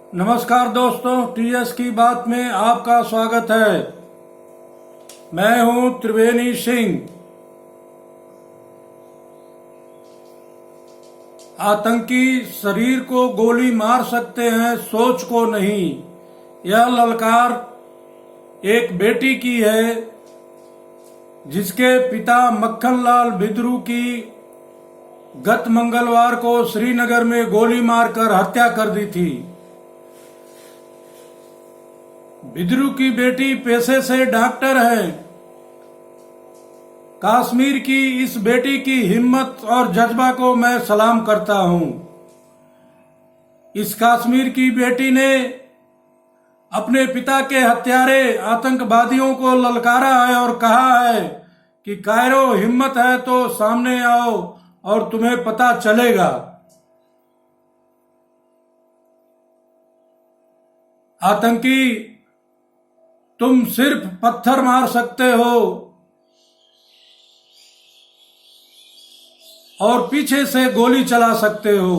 नमस्कार दोस्तों, टीएस की बात में आपका स्वागत है। मैं हूं त्रिवेणी सिंह। आतंकी शरीर को गोली मार सकते हैं, सोच को नहीं। यह ललकार एक बेटी की है जिसके पिता मक्खनलाल बिद्रू की गत मंगलवार को श्रीनगर में गोली मारकर हत्या कर दी थी। बिद्रू की बेटी पेशे से डॉक्टर है। कश्मीर की इस बेटी की हिम्मत और जज्बा को मैं सलाम करता हूं। इस कश्मीर की बेटी ने अपने पिता के हत्यारे आतंकवादियों को ललकारा है और कहा है कि कायरो, हिम्मत है तो सामने आओ और तुम्हें पता चलेगा। आतंकी, तुम सिर्फ पत्थर मार सकते हो और पीछे से गोली चला सकते हो।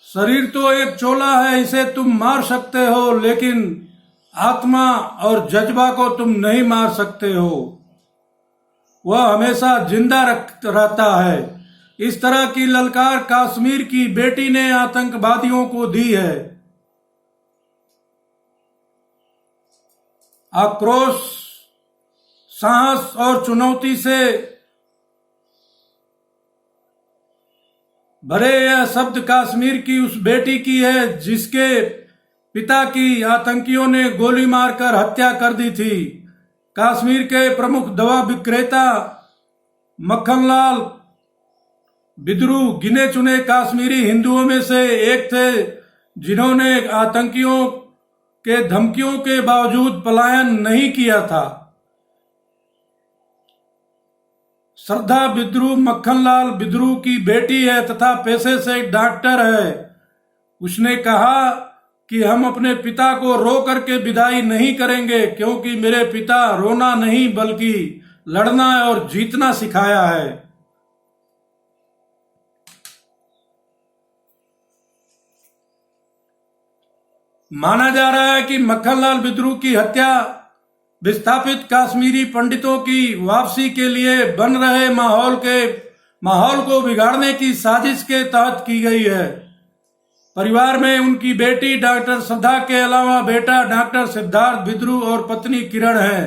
शरीर तो एक चोला है, इसे तुम मार सकते हो, लेकिन आत्मा और जज्बा को तुम नहीं मार सकते हो। वह हमेशा जिंदा रहता है। इस तरह की ललकार कश्मीर की बेटी ने आतंकवादियों को दी है। आक्रोश, साहस और चुनौती से भरे यह शब्द कश्मीर की उस बेटी की है जिसके पिता की आतंकियों ने गोली मारकर हत्या कर दी थी। कश्मीर के प्रमुख दवा विक्रेता मक्खनलाल बिद्रू गिने चुने कश्मीरी हिंदुओं में से एक थे जिन्होंने आतंकियों के धमकियों के बावजूद पलायन नहीं किया था। श्रद्धा बिद्रू मक्खनलाल बिद्रू की बेटी है तथा पेशे से डॉक्टर है। उसने कहा कि हम अपने पिता को रो करके विदाई नहीं करेंगे, क्योंकि मेरे पिता रोना नहीं बल्कि लड़ना और जीतना सिखाया है। माना जा रहा है कि मक्खनलाल बिद्रू की हत्या विस्थापित कश्मीरी पंडितों की वापसी के लिए बन रहे माहौल को बिगाड़ने की साजिश के तहत की गई है। परिवार में उनकी बेटी डॉक्टर श्रद्धा के अलावा बेटा डॉक्टर सिद्धार्थ बिद्रू और पत्नी किरण है।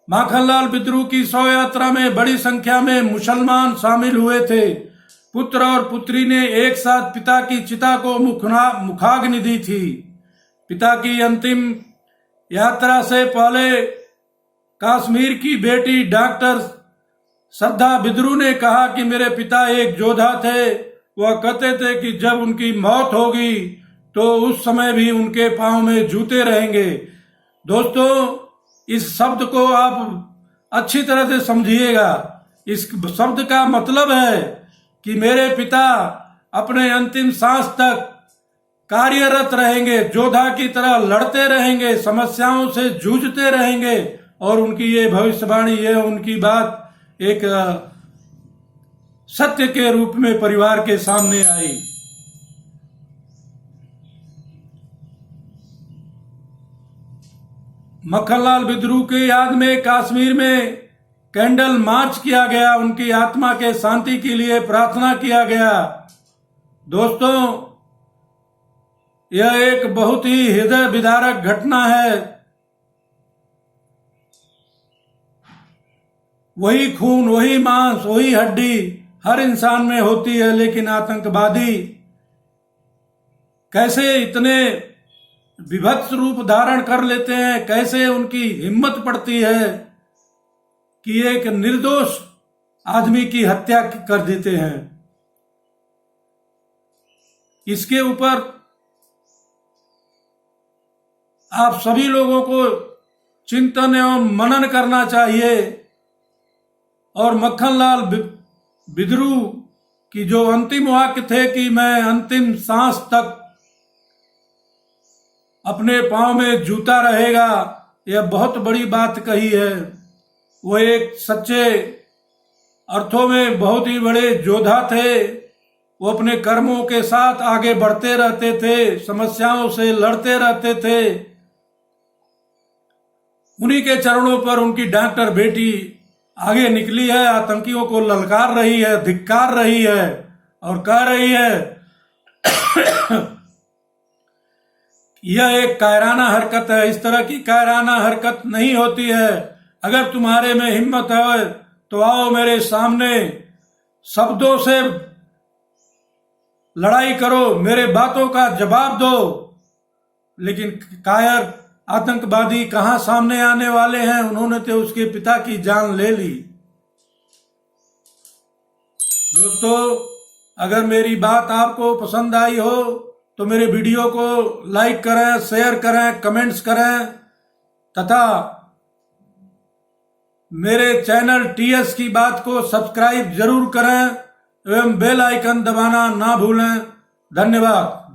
मक्खनलाल बिद्रू की शव यात्रा में बड़ी संख्या में मुसलमान शामिल हुए थे। पुत्र और पुत्री ने एक साथ पिता की चिता को मुखाग्नि दी थी। पिता की अंतिम यात्रा से पहले कश्मीर की बेटी डॉक्टर श्रद्धा बिद्रू ने कहा कि मेरे पिता एक योद्धा थे। वह कहते थे कि जब उनकी मौत होगी तो उस समय भी उनके पांव में जूते रहेंगे। दोस्तों, इस शब्द को आप अच्छी तरह से समझिएगा। इस शब्द का मतलब है कि मेरे पिता अपने अंतिम सांस तक कार्यरत रहेंगे, योद्धा की तरह लड़ते रहेंगे, समस्याओं से जूझते रहेंगे। और उनकी ये भविष्यवाणी, ये उनकी बात एक सत्य के रूप में परिवार के सामने आई। मक्खनलाल बिद्रू की याद में कश्मीर में कैंडल मार्च किया गया। उनकी आत्मा के शांति के लिए प्रार्थना किया गया। दोस्तों, यह एक बहुत ही हृदय विदारक घटना है। वही खून, वही मांस, वही हड्डी हर इंसान में होती है, लेकिन आतंकवादी कैसे इतने विभत्स रूप धारण कर लेते हैं, कैसे उनकी हिम्मत पड़ती है कि एक निर्दोष आदमी की हत्या कर देते हैं। इसके ऊपर आप सभी लोगों को चिंतन एवं मनन करना चाहिए। और मक्खनलाल बिद्रू की जो अंतिम वाक्य थे कि मैं अंतिम सांस तक अपने पांव में जूता रहेगा, यह बहुत बड़ी बात कही है। वो एक सच्चे अर्थों में बहुत ही बड़े योद्धा थे। वो अपने कर्मों के साथ आगे बढ़ते रहते थे, समस्याओं से लड़ते रहते थे। उन्हीं के चरणों पर उनकी डॉक्टर बेटी आगे निकली है, आतंकियों को ललकार रही है, धिक्कार रही है और कह रही है यह एक कायराना हरकत है, इस तरह की कायराना हरकत नहीं होती है। अगर तुम्हारे में हिम्मत है तो आओ मेरे सामने, शब्दों से लड़ाई करो, मेरे बातों का जवाब दो। लेकिन कायर आतंकवादी कहां सामने आने वाले हैं, उन्होंने तो उसके पिता की जान ले ली। दोस्तों, अगर मेरी बात आपको पसंद आई हो तो मेरे वीडियो को लाइक करें, शेयर करें, कमेंट्स करें तथा मेरे चैनल टीएस की बात को सब्सक्राइब जरूर करें एवं बेल आइकन दबाना ना भूलें। धन्यवाद।